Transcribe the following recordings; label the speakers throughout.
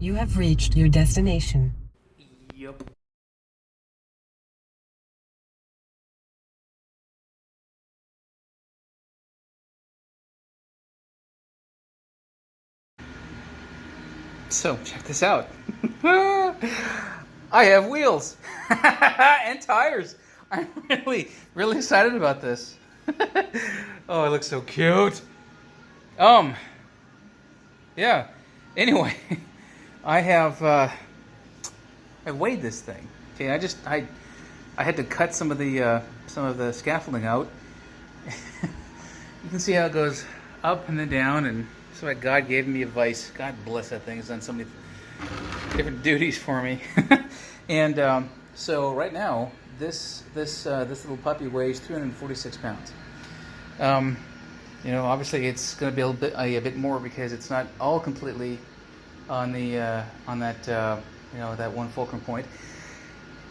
Speaker 1: You have reached your destination.
Speaker 2: Yep. So, check this out. I have wheels and tires. I'm really excited about this. Oh, it looks so cute. Um, yeah. Anyway, I have I weighed this thing. Okay, I had to cut some of the scaffolding out. You can see how it goes up and then down, and that's why God gave me advice. God bless that thing. It's done so many different duties for me. And so right now, this little puppy weighs 346 pounds. Um, obviously it's going to be a bit more because it's not all completely on the on that that one fulcrum point.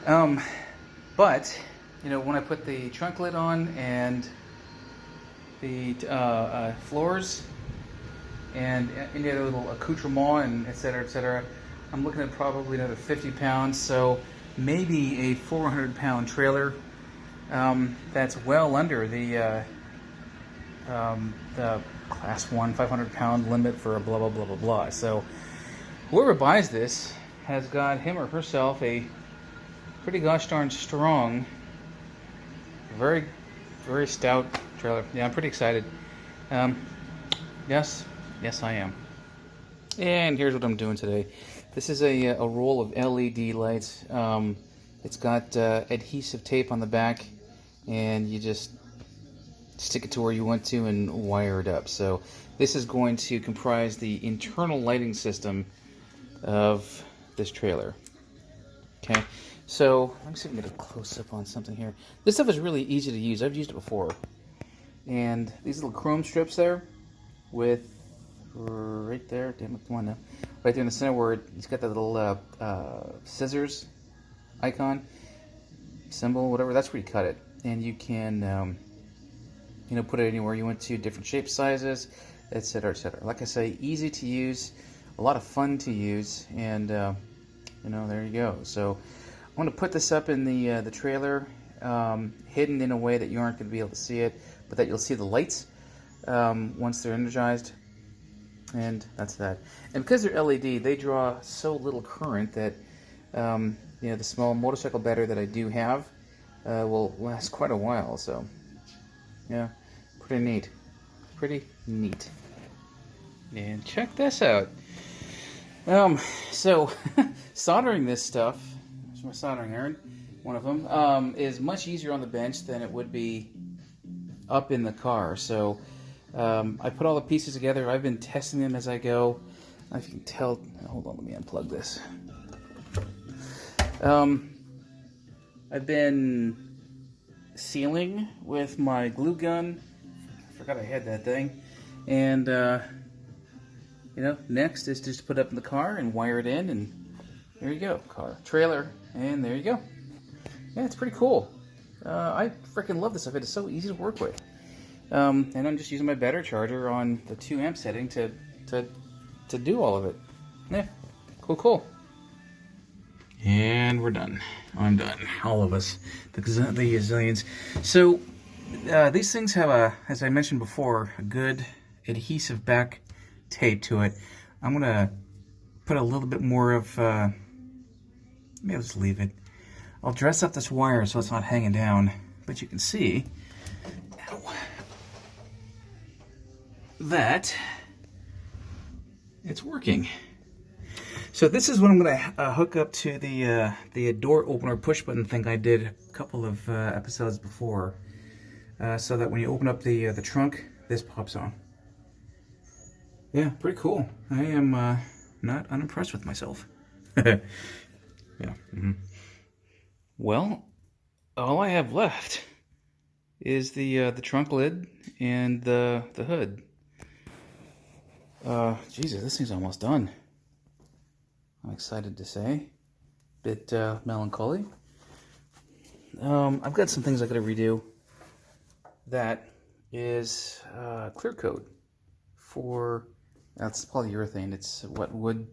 Speaker 2: Um, but when I put the trunk lid on and the floors and any other little accoutrement and et cetera, I'm looking at probably another 50 pounds. So maybe a 400-pound trailer. That's well under the class 1 500-pound limit for a blah blah blah blah blah. So whoever buys this has got him or herself a pretty gosh darn strong, very very stout trailer. Yeah, I'm pretty excited. Um, yes, I am. And here's what I'm doing today. This is a roll of LED lights. It's got adhesive tape on the back, and you just stick it to where you want to and wire it up. So this is going to comprise the internal lighting system of this trailer. Okay, so let me see if I can get a close-up on something here. This stuff is really easy to use. I've used it before. And these little chrome strips there with right there, damn it, come on now, right there in the center where it's got that little scissors icon, symbol, whatever, that's where you cut it. And you can put it anywhere you want to, different shapes, sizes, etc., etc. Like I say, easy to use, a lot of fun to use, and there you go. So I'm going to put this up in the trailer, hidden in a way that you aren't going to be able to see it, but that you'll see the lights once they're energized, and that's that. And because they're LED, they draw so little current that the small motorcycle battery that I do have will last quite a while. So yeah, pretty neat. Pretty neat. And check this out. So soldering this stuff, here's my soldering iron, one of them, is much easier on the bench than it would be up in the car. So I put all the pieces together. I've been testing them as I go. I don't know if you can tell. Hold on, let me unplug this. I've been sealing with my glue gun. I forgot I had that thing. And next is just to put it up in the car and wire it in, and there you go, car, trailer, and there you go. Yeah, it's pretty cool. I freaking love this stuff. It is so easy to work with. And I'm just using my battery charger on the 2 amp setting to do all of it. Yeah, cool. And we're done. I'm done. All of us, the gazillions. So these things have as I mentioned before, a good adhesive back tape to it. I'm gonna put a little bit more of. Maybe I'll just leave it. I'll dress up this wire so it's not hanging down, but you can see that it's working. So this is what I'm going to hook up to the door opener push button thing I did a couple of episodes before, so that when you open up the trunk, this pops on. Yeah, pretty cool. I am not unimpressed with myself. Yeah. Mm-hmm. Well, all I have left is the trunk lid and the hood. Jesus, this thing's almost done. I'm excited to say. Bit melancholy. I've got some things I gotta redo. That is clear coat for, that's polyurethane. It's what wood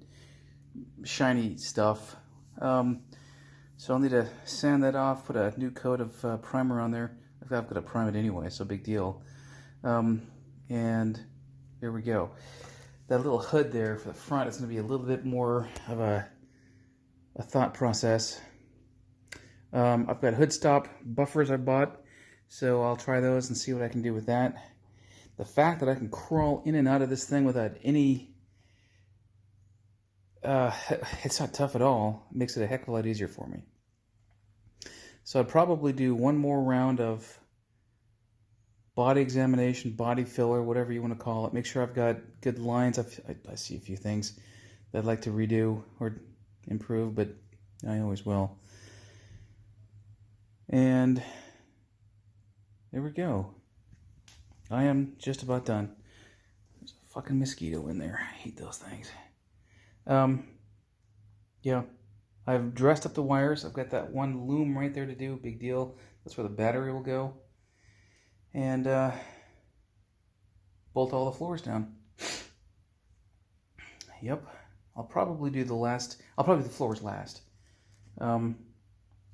Speaker 2: shiny stuff. So I'll need to sand that off, put a new coat of primer on there. I've got to prime it anyway, so big deal. And here we go. That little hood there for the front is going to be a little bit more of a thought process. I've got hood stop buffers I bought, so I'll try those and see what I can do with that. The fact that I can crawl in and out of this thing without any... it's not tough at all. It makes it a heck of a lot easier for me. So I'd probably do one more round of body examination, body filler, whatever you want to call it. Make sure I've got good lines. I see a few things that I'd like to redo or improve, but I always will. And there we go. I am just about done. There's a fucking mosquito in there. I hate those things. Yeah, I've dressed up the wires. I've got that one loom right there to do. Big deal. That's where the battery will go. And bolt all the floors down. Yep. I'll probably do the floors last.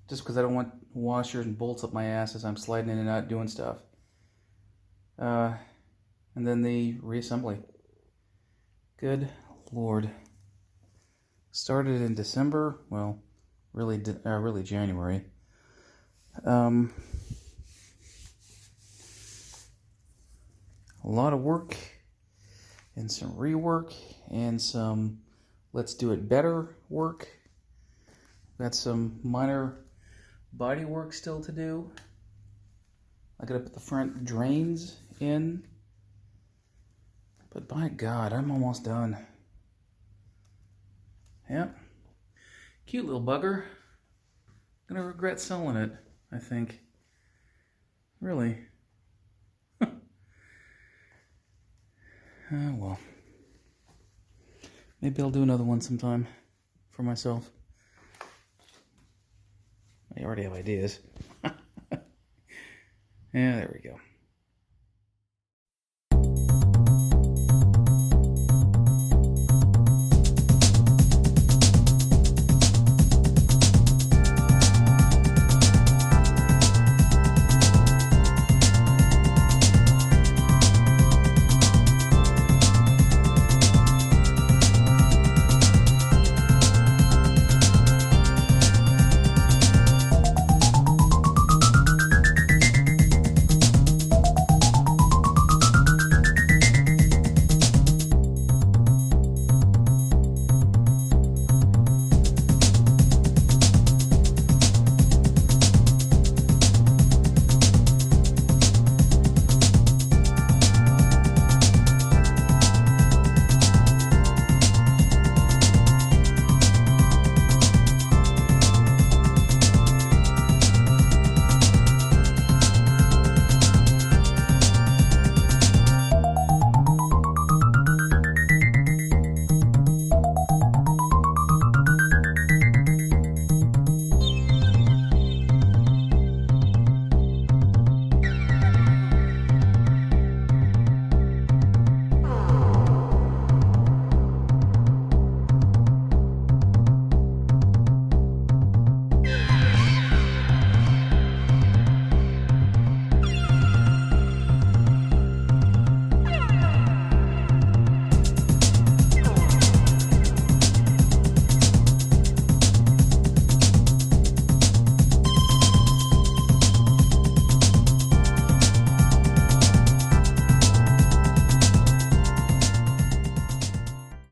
Speaker 2: Just because I don't want washers and bolts up my ass as I'm sliding in and out doing stuff. And then the reassembly. Good Lord. Started in December. Well, really January. A lot of work and some rework and some let's do it better work. Got some minor body work still to do. I gotta put the front drains in. But by God, I'm almost done. Yep. Cute little bugger. Gonna regret selling it, I think. Really. Well. Maybe I'll do another one sometime for myself. I already have ideas. Yeah, there we go.